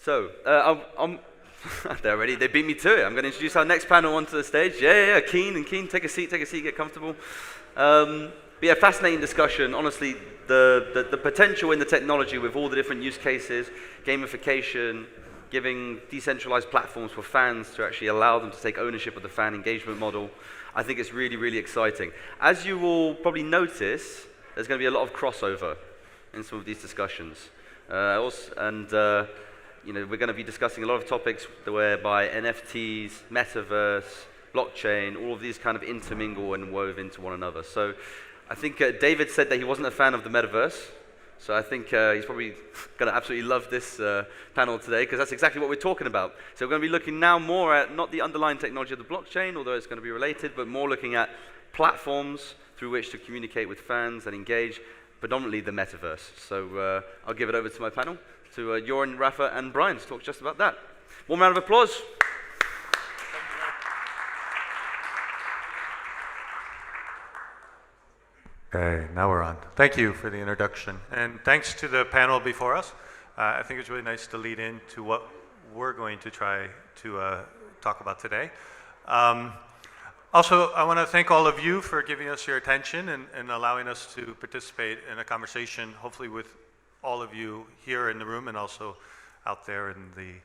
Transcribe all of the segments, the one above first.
So, I'm they're ready. They beat me to it. I'm going to introduce our next panel onto the stage. Yeah. Keen. Take a seat, get comfortable. But yeah, fascinating discussion. Honestly, the potential in the technology with all the different use cases, gamification, giving decentralized platforms for fans to actually allow them to take ownership of the fan engagement model. I think it's really, really exciting. As you will probably notice, there's going to be a lot of crossover in some of these discussions. We're going to be discussing a lot of topics whereby NFTs, Metaverse, blockchain, all of these kind of intermingle and wove into one another. So I think David said that he wasn't a fan of the Metaverse. So I think he's probably going to absolutely love this panel today, because that's exactly what we're talking about. So we're going to be looking now more at not the underlying technology of the blockchain, although it's going to be related, but more looking at platforms through which to communicate with fans and engage, predominantly the Metaverse. So I'll give it over to my panel, to Joran, Rafa, and Brian to talk just about that. Warm round of applause. Okay, now we're on. Thank you for the introduction. And thanks to the panel before us. I think it's really nice to lead into what we're going to try to talk about today. Also, I want to thank all of you for giving us your attention and allowing us to participate in a conversation, hopefully with all of you here in the room and also out there in the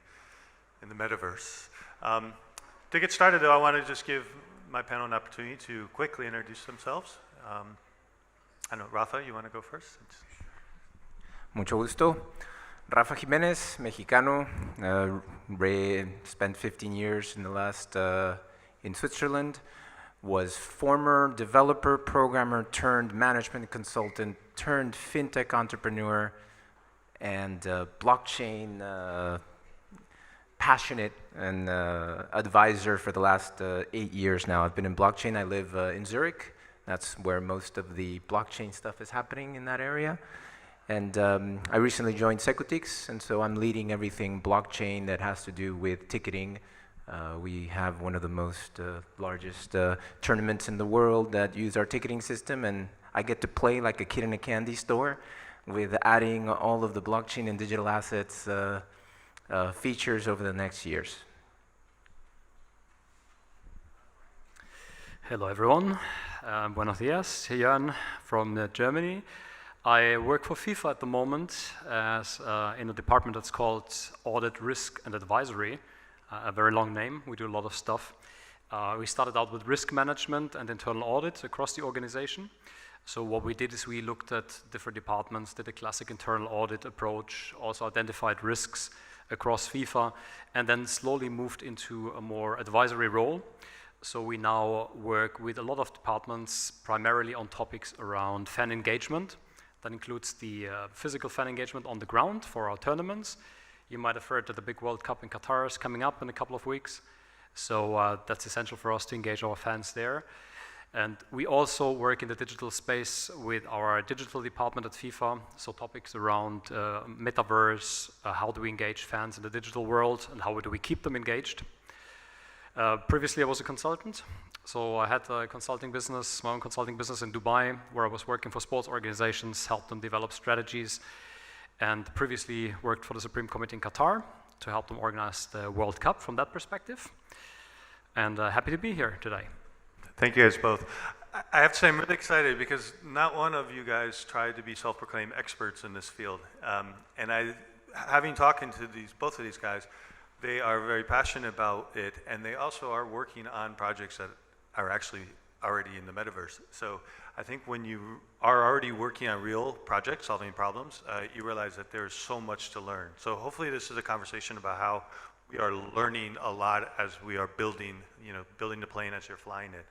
metaverse. To get started, though, I want to just give my panel an opportunity to quickly introduce themselves. I don't know, Rafa, you want to go first? Mucho gusto. Rafa Jimenez, Mexicano. Spent 15 years in the last in Switzerland. Was former developer, programmer, turned management consultant, turned fintech entrepreneur, and blockchain passionate and advisor for the last 8 years now. I've been in blockchain. I live in Zurich. That's where most of the blockchain stuff is happening in that area. And I recently joined Secutix, and so I'm leading everything blockchain that has to do with ticketing. We have one of the most largest tournaments in the world that use our ticketing system, and I get to play like a kid in a candy store with adding all of the blockchain and digital assets features over the next years. Hello, everyone. Buenos dias, Jan from Germany. I work for FIFA at the moment as in a department that's called Audit, Risk and Advisory, a very long name. We do a lot of stuff. We started out with risk management and internal audit across the organization. So what we did is we looked at different departments, did a classic internal audit approach, also identified risks across FIFA, and then slowly moved into a more advisory role. So we now work with a lot of departments, primarily on topics around fan engagement. That includes the physical fan engagement on the ground for our tournaments. You might have heard that the big World Cup in Qatar is coming up in a couple of weeks. So that's essential for us to engage our fans there. And we also work in the digital space with our digital department at FIFA. So topics around Metaverse, how do we engage fans in the digital world, and how do we keep them engaged. Previously, I was a consultant, so I had a consulting business, my own consulting business in Dubai, where I was working for sports organizations, helped them develop strategies, and previously worked for the Supreme Committee in Qatar to help them organize the World Cup from that perspective. And happy to be here today. Thank you guys both. I have to say I'm really excited because not one of you guys tried to be self-proclaimed experts in this field. Having talking to both of these guys, they are very passionate about it, and they also are working on projects that are actually already in the metaverse. So I think when you are already working on real projects, solving problems, you realize that there's so much to learn. So hopefully this is a conversation about how we are learning a lot as we are building the plane as you're flying it.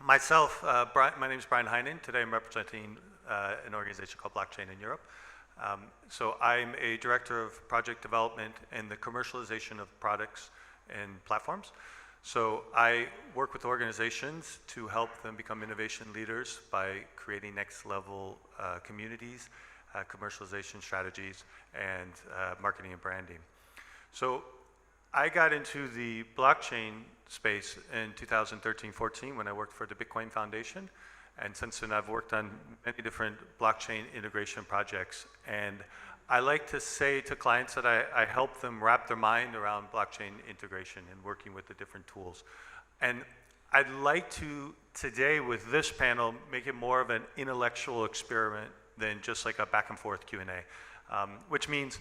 Myself, my name is Brian Heinen. Today I'm representing an organization called Blockchain in Europe. So I'm a director of project development and the commercialization of products and platforms. So I work with organizations to help them become innovation leaders by creating next level communities, commercialization strategies, and marketing and branding. So I got into the blockchain space in 2013-14 when I worked for the Bitcoin Foundation. And since then, I've worked on many different blockchain integration projects. And I like to say to clients that I help them wrap their mind around blockchain integration and working with the different tools. And I'd like to, today with this panel, make it more of an intellectual experiment than just like a back and forth Q&A, which means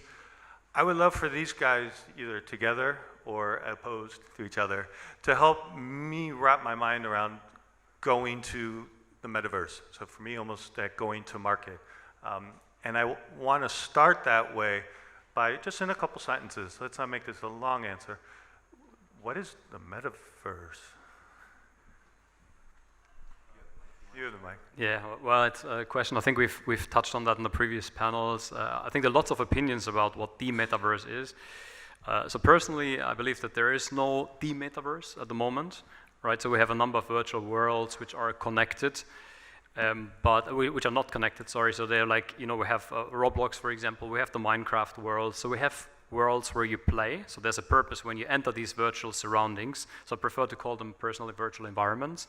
I would love for these guys, either together or opposed to each other, to help me wrap my mind around going to the metaverse. So for me, almost that going to market. And I want to start that way by just in a couple sentences. Let's not make this a long answer. What is the metaverse? You have the mic. Yeah, well, it's a question. I think we've touched on that in the previous panels. I think there are lots of opinions about what the metaverse is. So personally, I believe that there is no the metaverse at the moment, right? So we have a number of virtual worlds which are connected, which are not connected. Sorry. So they're like, we have Roblox, for example. We have the Minecraft world. So we have worlds where you play. So there's a purpose when you enter these virtual surroundings. So I prefer to call them personally virtual environments.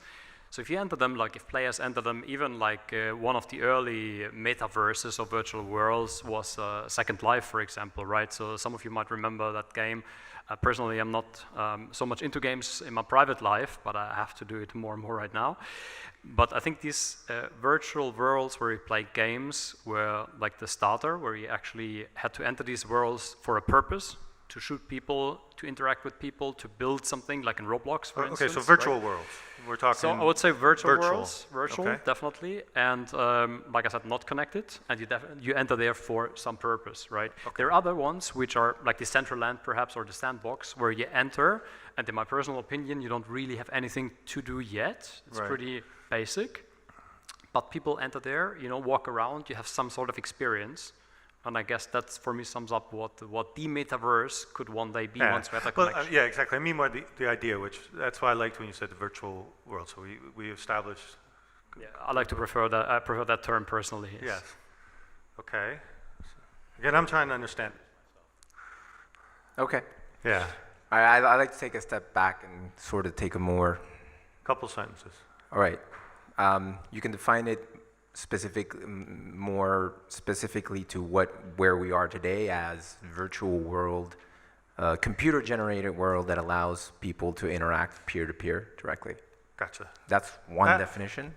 So if you enter them, like if players enter them, even like one of the early metaverses or virtual worlds was Second Life, for example, right? So some of you might remember that game. Personally, I'm not so much into games in my private life, but I have to do it more and more right now. But I think these virtual worlds where you play games were like the starter, where you actually had to enter these worlds for a purpose, to shoot people, to interact with people, to build something, like in Roblox, for instance. Okay, so virtual right? worlds. We're talking. So I would say virtual worlds, okay. Definitely, and like I said, not connected, and you enter there for some purpose, right? Okay. There are other ones which are like the Decentraland, perhaps, or the Sandbox, where you enter, and in my personal opinion, you don't really have anything to do yet. It's pretty basic, but people enter there, walk around, you have some sort of experience. And I guess that's, for me, sums up what the metaverse could one day be once we have that connection. Yeah, exactly. I mean more the idea, which that's why I liked when you said the virtual world. So we established. Yeah, I like to prefer that. I prefer that term personally. Yes. Okay. Again, I'm trying to understand. Okay. Yeah. I like to take a step back and sort of take a more. Couple sentences. All right. You can define it more specifically to where we are today as virtual world, computer-generated world that allows people to interact peer-to-peer directly. Gotcha. That's one definition.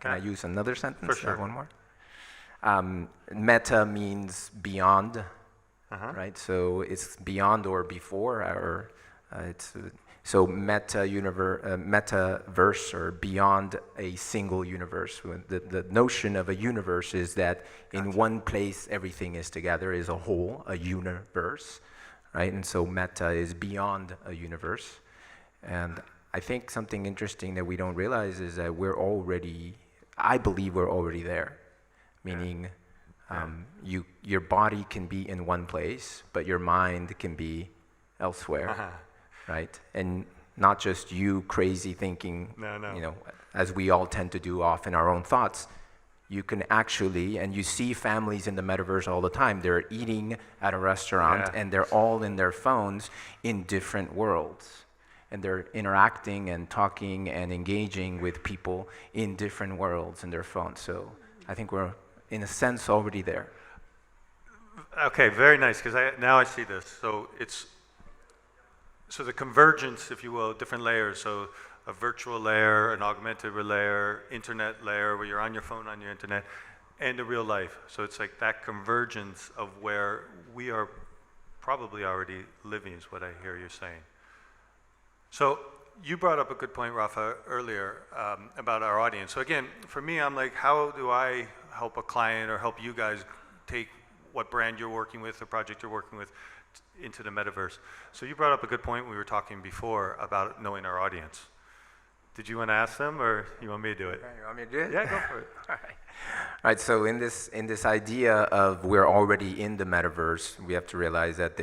Can I use another sentence? For sure. One more. Meta means beyond, right? So it's beyond or before, or so metaverse, or beyond a single universe. The notion of a universe is that in one place everything is together, is a whole, a universe, right? And so meta is beyond a universe. And I think something interesting that we don't realize is that I believe we're already there. Meaning your body can be in one place, but your mind can be elsewhere. Right, and not just you crazy thinking, as we all tend to do off in our own thoughts. You can actually, and you see families in the metaverse all the time. They're eating at a restaurant, and they're all in their phones in different worlds, and they're interacting and talking and engaging with people in different worlds in their phones. So I think we're, in a sense, already there. Okay, very nice. Because now I see this. So the convergence, if you will, different layers. So a virtual layer, an augmented layer, internet layer where you're on your phone, on your internet, and the real life. So it's like that convergence of where we are probably already living is what I hear you saying. So you brought up a good point, Rafa, earlier about our audience. So again, for me, I'm like, how do I help a client or help you guys take what brand you're working with, the project you're working with, into the metaverse? So you brought up a good point. We were talking before about knowing our audience. Did you want to ask them, or you want me to do it? You want me to do it? Yeah, go for it. All right. So in this idea of we're already in the metaverse, we have to realize that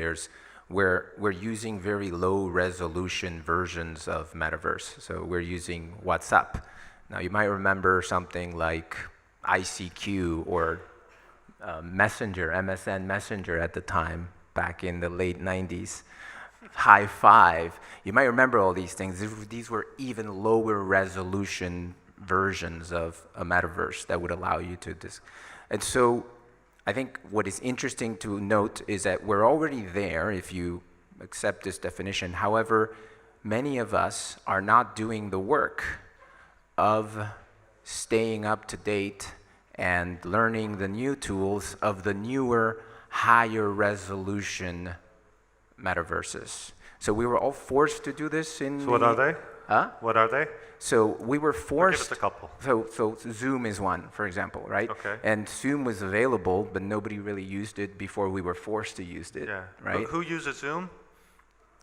we're using very low resolution versions of metaverse. So we're using WhatsApp. Now you might remember something like ICQ or Messenger, MSN Messenger at the time, back in the late 90s, High Five. You might remember all these things. These were even lower resolution versions of a metaverse that would allow you to and so I think what is interesting to note is that we're already there if you accept this definition. However, many of us are not doing the work of staying up to date and learning the new tools of the newer, higher resolution metaverses. So we were all forced to do this in So what are they? Huh? What are they? So we were forced. Give us a couple. So Zoom is one, for example, right? Okay. And Zoom was available, but nobody really used it before we were forced to use it, Yeah. right? Who uses Zoom?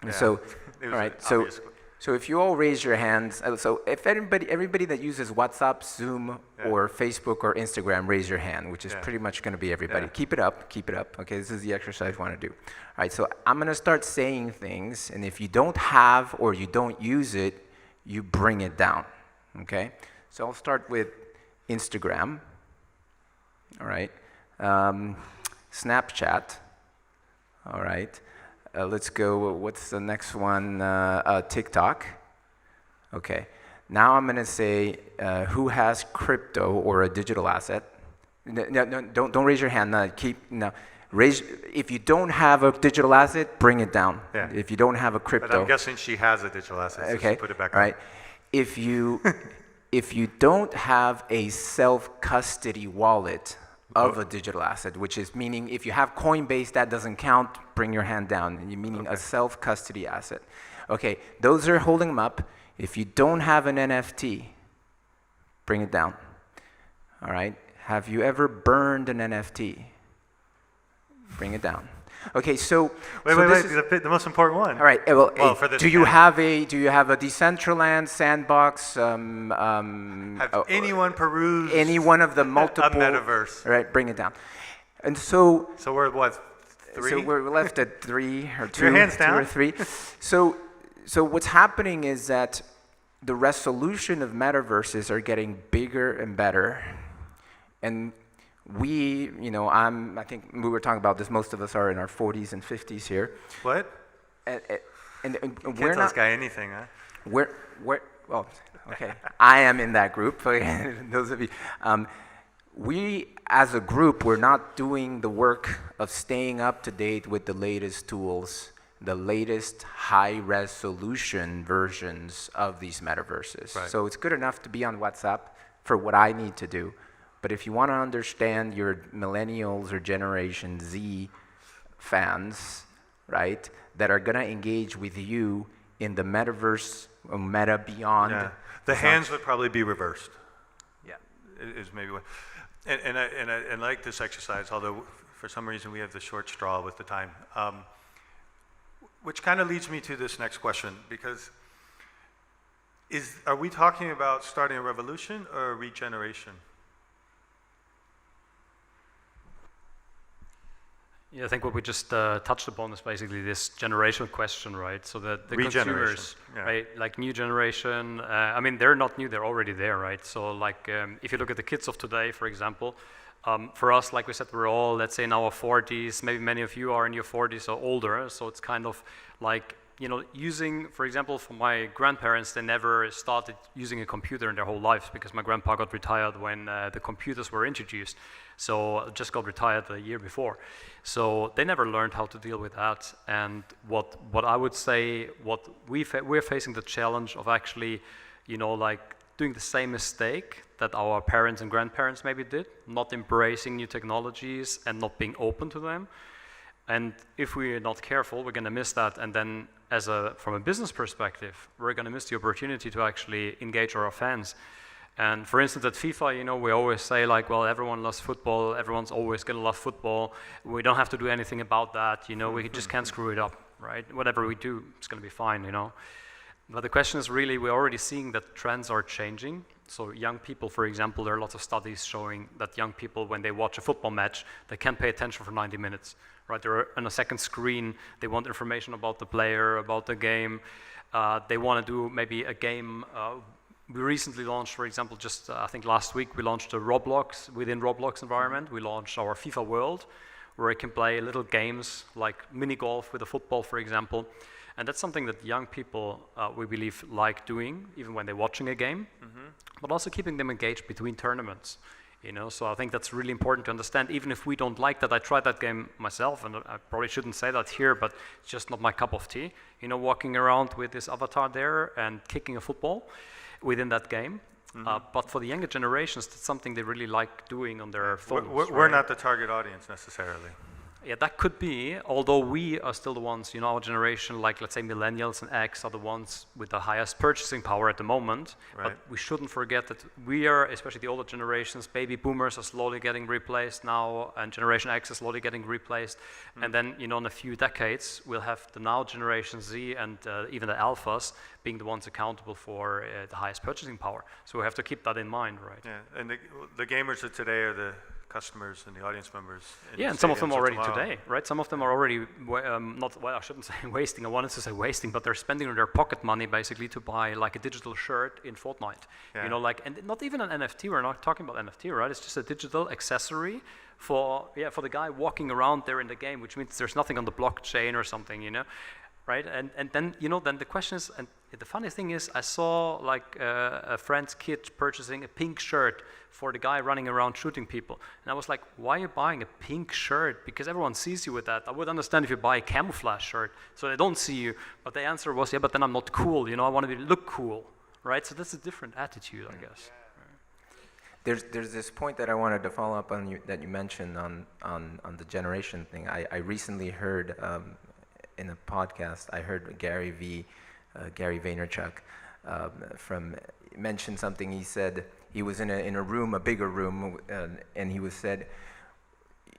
And Yeah. so, It all was right. So, obvious. so if you all raise your hands, so if everybody that uses WhatsApp, Zoom, Yeah. or Facebook or Instagram, raise your hand, which is Yeah. pretty much going to be everybody. Yeah. Keep it up. Keep it up. Okay, this is the exercise we want to do. All right. So I'm going to start saying things, and if you don't have or you don't use it, you bring it down. Okay. So I'll start with Instagram. All right. Snapchat. All right. Let's go, what's the next one? TikTok. Okay. Now I'm going to say who has crypto or a digital asset. No, don't raise your hand. Raise, if you don't have a digital asset, bring it down. Yeah. If you don't have a crypto. But I'm guessing she has a digital asset, so Okay. she put it back All on. right. If you don't have a self-custody wallet of a digital asset, which is meaning if you have Coinbase, that doesn't count, bring your hand down, meaning a self-custody asset. Okay, those are holding them up. If you don't have an NFT, bring it down. All right, have you ever burned an NFT? Bring it down. Okay, so Wait, the most important one. all right. Well, for this do you panel. have a Decentraland sandbox? Have anyone perused Any one of the multiple? a metaverse? All right, bring it down. And so, So we're what, 3? so we're left at 3 or 2, Your hands 2 or down. 3. So what's happening is that the resolution of metaverses are getting bigger and better, and we, I think we were talking about this. Most of us are in our 40s and 50s here. What? And Can't we're tell this not. guy anything, huh? Well, okay. I am in that group. Those of you, we as a group, we're not doing the work of staying up to date with the latest tools, the latest high-resolution versions of these metaverses. Right. So it's good enough to be on WhatsApp for what I need to do. But if you want to understand your millennials or Generation Z fans, right, that are going to engage with you in the metaverse, or meta beyond. Yeah. The hands would probably be reversed. Yeah. Is maybe what. And I like this exercise, although for some reason we have the short straw with the time. Which kind of leads me to this next question, because are we talking about starting a revolution or a regeneration? Yeah, I think what we just touched upon is basically this generational question, right? So that the consumers, yeah. right, like new generation, I mean, they're not new, they're already there, right? So like, if you look at the kids of today, for example, for us, like we said, we're all, let's say in our 40s, maybe many of you are in your 40s or older, so it's kind of like, using, for example, for my grandparents, they never started using a computer in their whole lives because my grandpa got retired when the computers were introduced. So just got retired a year before. So they never learned how to deal with that. And what I would say, what we're facing the challenge of actually, like doing the same mistake that our parents and grandparents maybe did, not embracing new technologies and not being open to them. And if we're not careful, we're going to miss that. And then from a business perspective, we're going to miss the opportunity to actually engage our fans. And for instance, at FIFA, we always say like, well, everyone loves football. Everyone's always going to love football. We don't have to do anything about that. We just can't screw it up, right? Whatever we do, it's going to be fine, But the question is really, we're already seeing that trends are changing. So young people, for example, there are lots of studies showing that young people, when they watch a football match, they can't pay attention for 90 minutes, right? They're on a second screen. They want information about the player, about the game. They want to do maybe a game. We recently launched, for example, just I think last week, we launched a Roblox, within Roblox environment. We launched our FIFA World, where you can play little games like mini golf with a football, for example. And that's something that young people, we believe, like doing, even when they're watching a game, but also keeping them engaged between tournaments. You know, so I think that's really important to understand. Even if we don't like that, I tried that game myself, and I probably shouldn't say that here, but it's just not my cup of tea. You know, walking around with this avatar there and kicking a football within that game. But for the younger generations, that's something they really like doing on their phones. We're not the target audience necessarily. Yeah, that could be, although we are still the ones, you know, our generation, like let's say millennials and X are the ones with the highest purchasing power at the moment. Right. But we shouldn't forget that we are, especially the older generations, baby boomers are slowly getting replaced now, and Generation X is slowly getting replaced. And then, you know, in a few decades, we'll have the now Generation Z and even the alphas being the ones accountable for the highest purchasing power. So we have to keep that in mind, right? Yeah, and the gamers of today are the customers and the audience members. Yeah, and some of them already today, right? Some of them are already, not, well, I shouldn't say wasting, I wanted to say wasting, but they're spending their pocket money basically to buy like a digital shirt in Fortnite. Yeah. You know, like, and not even an NFT, we're not talking about NFT, right? It's just a digital accessory for the guy walking around there in the game, which means there's nothing on the blockchain or something, you know? Right, and then, you know, then the question is, and the funny thing is, I saw like a friend's kid purchasing a pink shirt for the guy running around shooting people. And I was like, why are you buying a pink shirt? Because everyone sees you with that. I would understand if you buy a camouflage shirt, so they don't see you. But the answer was, yeah, but then I'm not cool, you know, I want to look cool, right? So that's a different attitude, I guess. There's this point that I wanted to follow up on that you mentioned on the generation thing. I recently heard, in a podcast, I heard Gary Vaynerchuk mention something. He said he was in a room, a bigger room, and he said,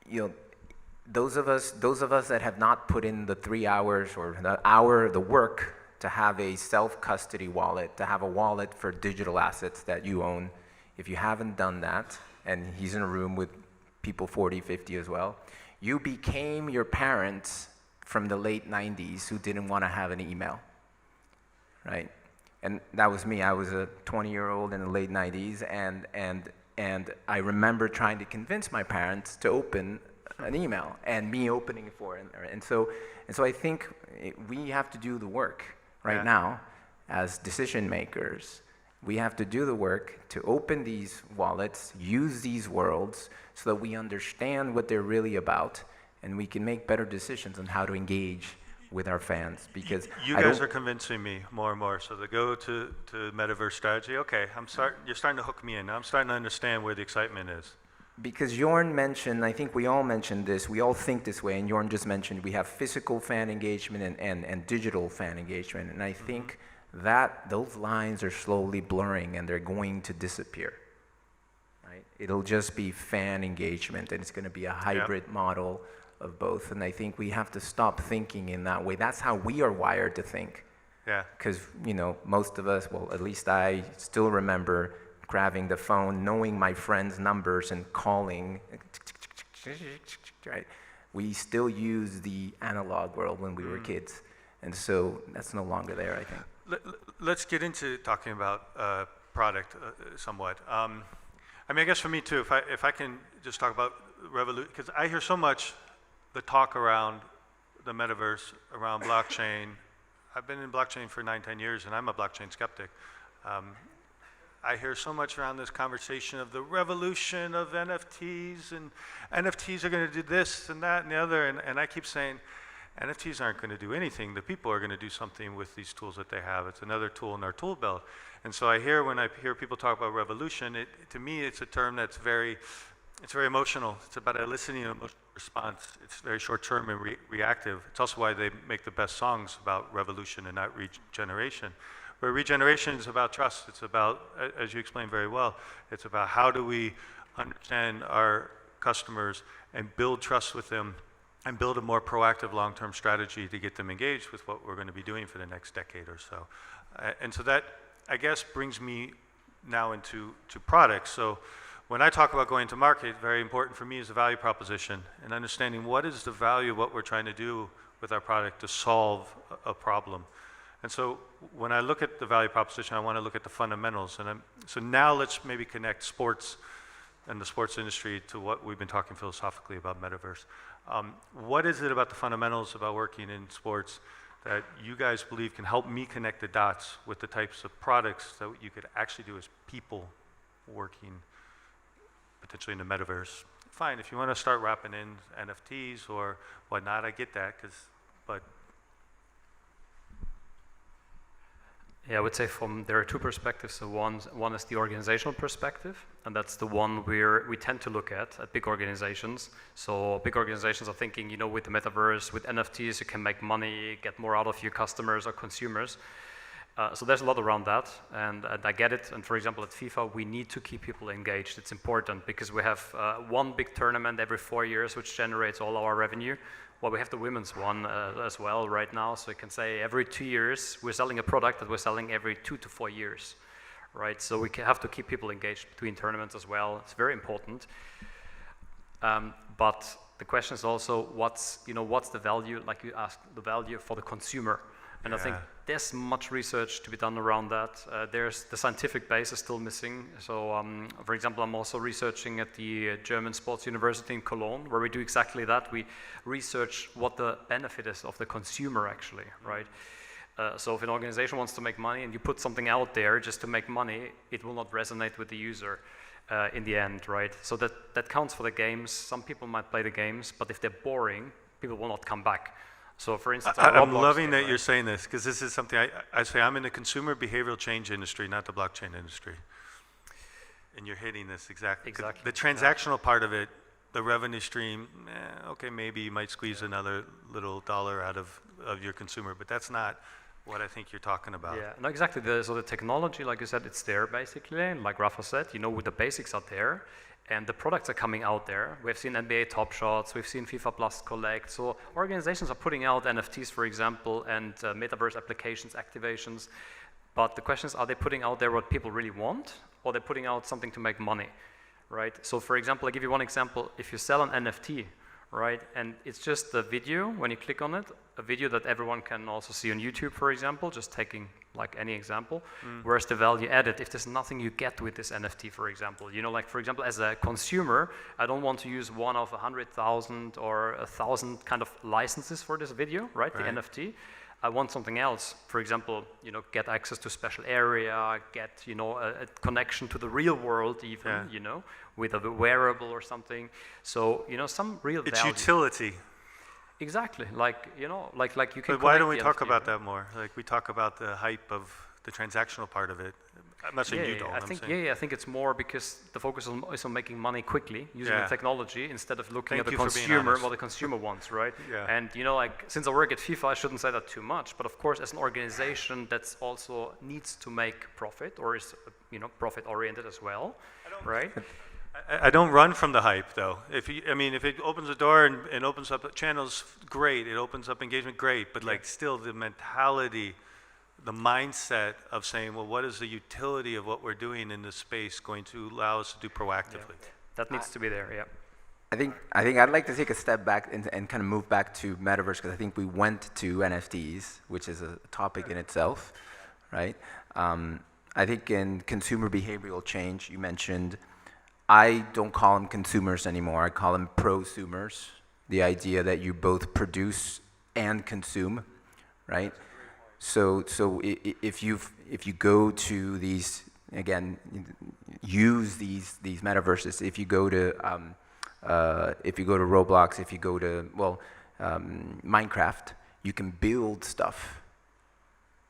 you know, those of us that have not put in the 3 hours or the work to have a self-custody wallet, to have a wallet for digital assets that you own, if you haven't done that, and he's in a room with people 40, 50 as well, you became your parents from the late 90s who didn't want to have an email, right? And that was me. I was a 20-year-old in the late 90s, and I remember trying to convince my parents to open an email, and me opening it for it. And so I think we have to do the work right now as decision makers. We have to do the work to open these wallets, use these worlds, so that we understand what they're really about, and we can make better decisions on how to engage with our fans. Because you guys are convincing me more and more. So to go to Metaverse Strategy, okay, you're starting to hook me in. Now I'm starting to understand where the excitement is. Because Jorn mentioned, I think we all mentioned this, we all think this way, and Jorn just mentioned we have physical fan engagement and digital fan engagement, and I think that those lines are slowly blurring and they're going to disappear. Right? It'll just be fan engagement, and it's going to be a hybrid model of both, and I think we have to stop thinking in that way. That's how we are wired to think. Yeah. Because, you know, most of us, well, at least I still remember grabbing the phone, knowing my friends' numbers and calling, right? We still use the analog world when we were kids, and so that's no longer there, I think. Let's get into talking about product somewhat. I mean, I guess for me too, if I can just talk about revolution, because I hear so much the talk around the metaverse, around blockchain. I've been in blockchain for 9-10 years, and I'm a blockchain skeptic. I hear so much around this conversation of the revolution of NFTs, and NFTs are going to do this and that and the other, and I keep saying, NFTs aren't going to do anything. The people are going to do something with these tools that they have. It's another tool in our tool belt. And so when I hear people talk about revolution, to me it's a term that's very emotional. It's about eliciting an emotional response. It's very short-term and reactive. It's also why they make the best songs about revolution and not regeneration. Where regeneration is about trust. It's about, as you explained very well, it's about how do we understand our customers and build trust with them and build a more proactive long-term strategy to get them engaged with what we're going to be doing for the next decade or so. And so that, I guess, brings me now into products. So when I talk about going to market, very important for me is the value proposition and understanding what is the value of what we're trying to do with our product to solve a problem. And so when I look at the value proposition, I want to look at the fundamentals. So now let's maybe connect sports and the sports industry to what we've been talking philosophically about Metaverse. What is it about the fundamentals about working in sports that you guys believe can help me connect the dots with the types of products that you could actually do as people working potentially in the metaverse. Fine, if you want to start wrapping in NFTs or whatnot, I get that, but Yeah, I would say there are two perspectives. So one is the organizational perspective, and that's the one we tend to look at big organizations. So big organizations are thinking, with the metaverse, with NFTs, you can make money, get more out of your customers or consumers. So there's a lot around that, and I get it. And for example, at FIFA, we need to keep people engaged. It's important because we have one big tournament every 4 years, which generates all our revenue. Well, we have the women's one as well right now. So you can say every 2 years, we're selling a product that we're selling every 2 to 4 years, right? So we have to keep people engaged between tournaments as well. It's very important. But the question is also, what's the value, like you asked, the value for the consumer? And I think there's much research to be done around that. There's the scientific base is still missing. So, for example, I'm also researching at the German Sports University in Cologne, where we do exactly that. We research what the benefit is of the consumer, actually, right? So if an organization wants to make money and you put something out there just to make money, it will not resonate with the user in the end, right? So that counts for the games. Some people might play the games, but if they're boring, people will not come back. So for instance, I'm loving that you're saying this, because this is something I say I'm in the consumer behavioral change industry, not the blockchain industry. And you're hitting this exactly. The transactional part of it, the revenue stream, okay, maybe you might squeeze another little dollar out of your consumer, but that's not what I think you're talking about. Yeah, no, exactly. So the technology, like you said, it's there basically. Like Rafa said, with the basics are there. And the products are coming out there. We've seen NBA Top Shots, we've seen FIFA Plus Collect. So organizations are putting out NFTs, for example, and metaverse applications, activations. But the question is, are they putting out there what people really want, or they're putting out something to make money, right? So for example, I'll give you one example. If you sell an NFT, right, and it's just a video, when you click on it, a video that everyone can also see on YouTube, for example, just taking like any example, where's the value added if there's nothing you get with this NFT, for example? Like for example, as a consumer, I don't want to use one of 100,000 or 1,000 kind of licenses for this video, right? The NFT. I want something else. For example, get access to special area, get, a connection to the real world even, with a wearable or something. So, some real value. It's utility. Exactly, like you can. But why don't we talk about that more? Like we talk about the hype of the transactional part of it. I'm not saying you don't. I think it's more because the focus is on making money quickly using the technology instead of looking at the consumer, what the consumer wants, right? And since I work at FIFA, I shouldn't say that too much. But of course, as an organization that's also needs to make profit or is profit oriented as well, right? I don't run from the hype, though. If it opens the door and opens up channels, great. It opens up engagement, great. But still, the mentality, the mindset of saying, well, what is the utility of what we're doing in this space going to allow us to do proactively? That needs to be there. Yeah. I think I'd like to take a step back and kind of move back to metaverse, because I think we went to NFTs, which is a topic in itself, right? I think in consumer behavioral change, you mentioned. I don't call them consumers anymore. I call them prosumers. The idea that you both produce and consume, right? So if you go to these, again, use these metaverses. If you go to Roblox, if you go to Minecraft, you can build stuff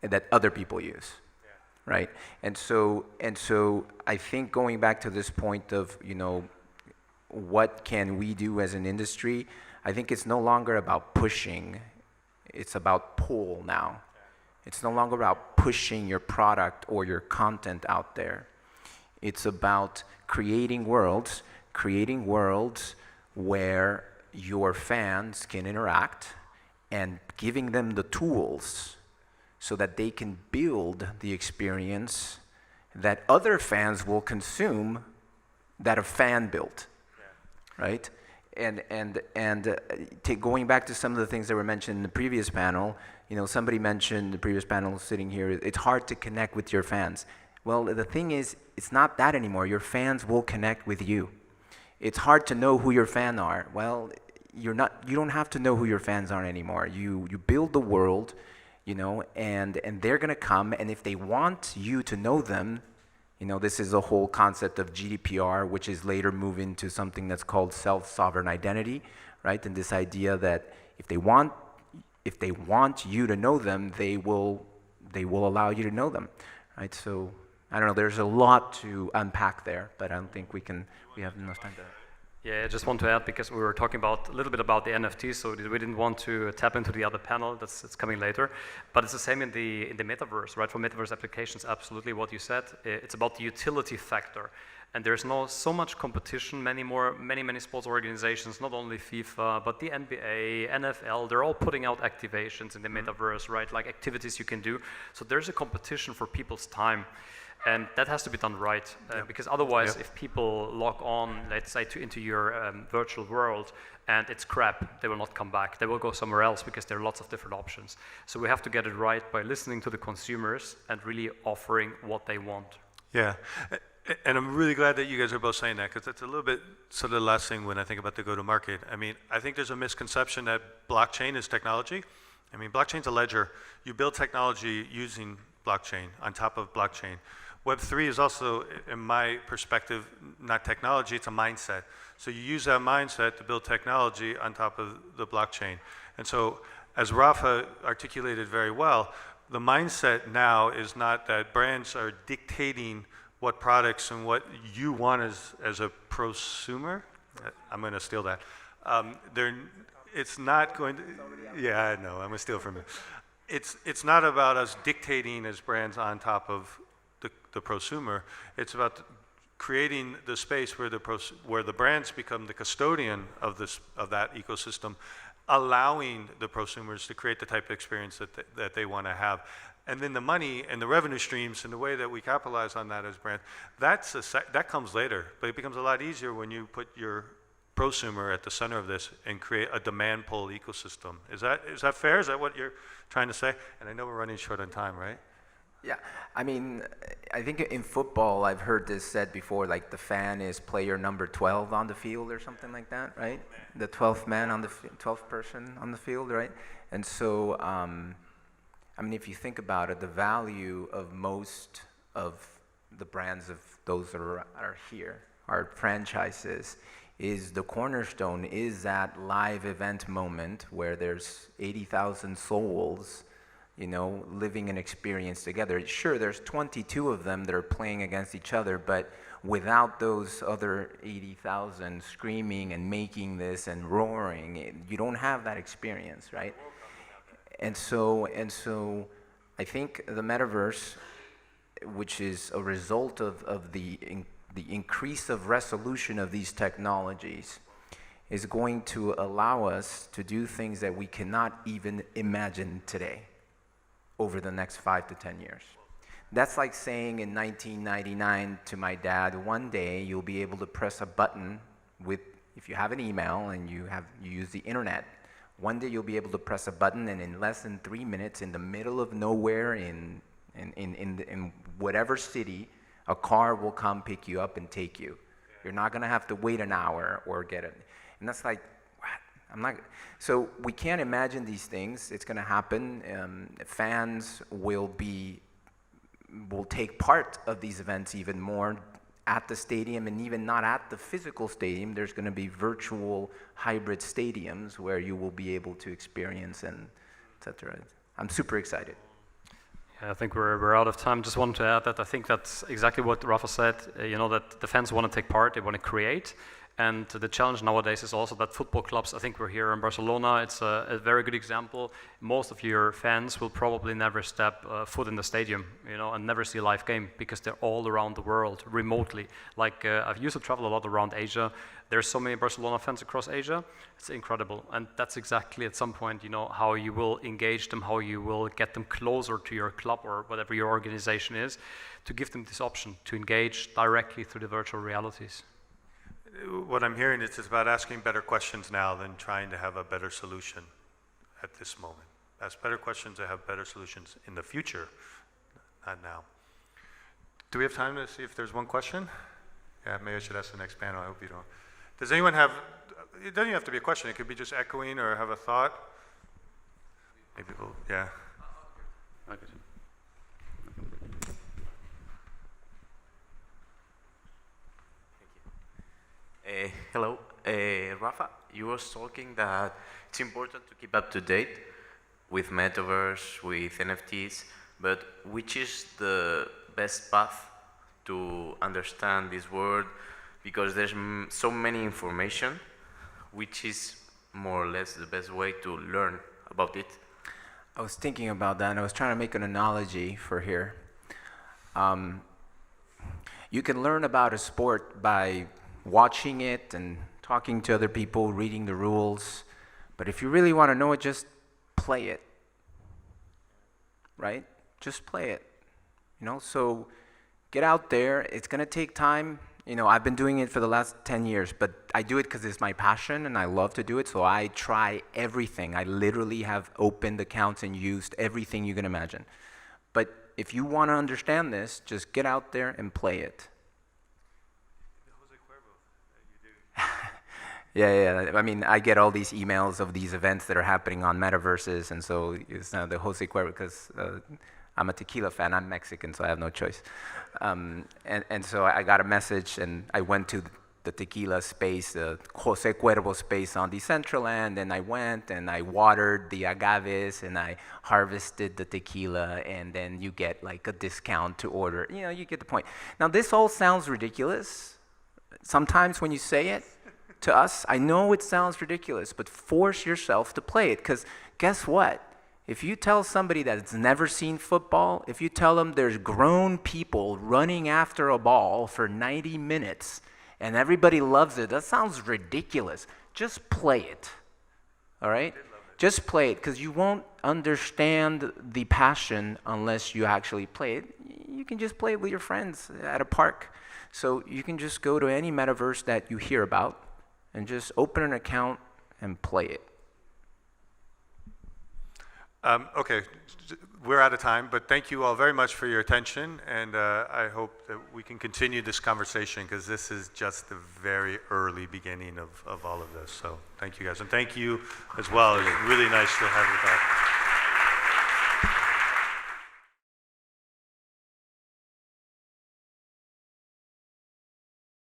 that other people use. Right, and so I think going back to this point of what can we do as an industry, I think it's no longer about pushing, it's about pull now. It's no longer about pushing your product or your content out there. It's about creating worlds where your fans can interact and giving them the tools so that they can build the experience that other fans will consume that a fan built, right? And going back to some of the things that were mentioned in the previous panel, somebody mentioned the previous panel sitting here, it's hard to connect with your fans. Well, the thing is, it's not that anymore. Your fans will connect with you. It's hard to know who your fans are. Well, you don't have to know who your fans are anymore. You build the world, and they're gonna come, and if they want you to know them, You know, this is a whole concept of GDPR, which is later moved into something that's called self-sovereign identity, right? And this idea that if they want you to know them, they will allow you to know them, right? So I don't know. There's a lot to unpack there, but I don't think we have enough time to. Yeah, I just want to add, because we were talking a little bit about the NFTs, so we didn't want to tap into the other panel. It's coming later, but it's the same in the metaverse, right? For metaverse applications, absolutely what you said. It's about the utility factor, and there's so much competition. Many sports organizations, not only FIFA, but the NBA, NFL. They're all putting out activations in the metaverse, right? Like activities you can do. So there's a competition for people's time. And that has to be done right, because otherwise, if people log on, let's say, into your virtual world, and it's crap, they will not come back. They will go somewhere else because there are lots of different options. So we have to get it right by listening to the consumers and really offering what they want. Yeah, and I'm really glad that you guys are both saying that, because that's a little bit sort of the last thing when I think about the go-to-market. I mean, I think there's a misconception that blockchain is technology. I mean, blockchain's a ledger. You build technology using blockchain on top of blockchain. Web3 is also, in my perspective, not technology, it's a mindset. So you use that mindset to build technology on top of the blockchain. And so, as Rafa articulated very well, the mindset now is not that brands are dictating what products and what you want as a prosumer. I'm going to steal that. It's not going to, yeah, I know, I'm going to steal from you. It's not about us dictating as brands on top of the prosumer. It's about creating the space where the brands become the custodian of that ecosystem, allowing the prosumers to create the type of experience that they want to have. And then the money and the revenue streams and the way that we capitalize on that as brands, that comes later. But it becomes a lot easier when you put your prosumer at the center of this and create a demand pull ecosystem. Is that fair? Is that what you're trying to say? And I know we're running short on time, right? Yeah, I mean, I think in football, I've heard this said before, like the fan is player number 12 on the field or something like that, right? The 12th man 12th person on the field, right? And so, I mean, if you think about it, the value of most of the brands of those that are here, our franchises, is the cornerstone, is that live event moment where there's 80,000 souls, you know, living an experience together. Sure, there's 22 of them that are playing against each other, but without those other 80,000 screaming and making this and roaring, you don't have that experience, right? And so I think the metaverse, which is a result of the increase of resolution of these technologies, is going to allow us to do things that we cannot even imagine today over the next 5 to 10 years. That's like saying in 1999 to my dad, one day you'll be able to press a button if you have an email and you use the internet, one day you'll be able to press a button and in less than 3 minutes in the middle of nowhere in whatever city, a car will come pick you up and take you. You're not gonna have to wait an hour or get it. And that's like, so we can't imagine these things. It's going to happen. Fans will take part of these events even more at the stadium, and even not at the physical stadium. There's going to be virtual hybrid stadiums where you will be able to experience and etc. I'm super excited. Yeah, I think we're out of time. Just wanted to add that I think that's exactly what Rafa said. You know, that the fans want to take part, they want to create. And the challenge nowadays is also that football clubs, I think we're here in Barcelona, it's a very good example. Most of your fans will probably never step foot in the stadium, you know, and never see a live game because they're all around the world remotely. Like I've used to travel a lot around Asia. There's so many Barcelona fans across Asia. It's incredible. And that's exactly at some point, you know, how you will engage them, how you will get them closer to your club or whatever your organization is, to give them this option to engage directly through the virtual realities. What I'm hearing is it's about asking better questions now than trying to have a better solution at this moment. Ask better questions to have better solutions in the future, not now. Do we have time to see if there's one question? Yeah, maybe I should ask the next panel. I hope you don't. Does anyone have, it doesn't even have to be a question. It could be just echoing or have a thought. Maybe people, yeah. Hello, Rafa. You were talking that it's important to keep up to date with Metaverse, with NFTs, but which is the best path to understand this world? Because there's so many information, which is more or less the best way to learn about it? I was thinking about that, and I was trying to make an analogy for here. You can learn about a sport by watching it and talking to other people, reading the rules. But if you really want to know it, just play it. Right? Just play it. So get out there. It's going to take time. I've been doing it for the last 10 years, but I do it because it's my passion and I love to do it. So I try everything. I literally have opened accounts and used everything you can imagine. But if you want to understand this, just get out there and play it. Yeah. I mean, I get all these emails of these events that are happening on metaverses, and so it's the Jose Cuervo, because I'm a tequila fan. I'm Mexican, so I have no choice. And so I got a message, and I went to the tequila space, the Jose Cuervo space on Decentraland, and I went and I watered the agaves and I harvested the tequila, and then you get like a discount to order. You get the point. Now, this all sounds ridiculous. Sometimes when you say it to us, I know it sounds ridiculous, but force yourself to play it, because guess what? If you tell somebody that's never seen football, if you tell them there's grown people running after a ball for 90 minutes and everybody loves it, that sounds ridiculous. Just play it, all right? Just play it, because you won't understand the passion unless you actually play it. You can just play it with your friends at a park. So you can just go to any metaverse that you hear about and just open an account and play it. Okay, we're out of time, but thank you all very much for your attention, and I hope that we can continue this conversation, because this is just the very early beginning of all of this. So thank you guys, and thank you as well. It's really nice to have you back.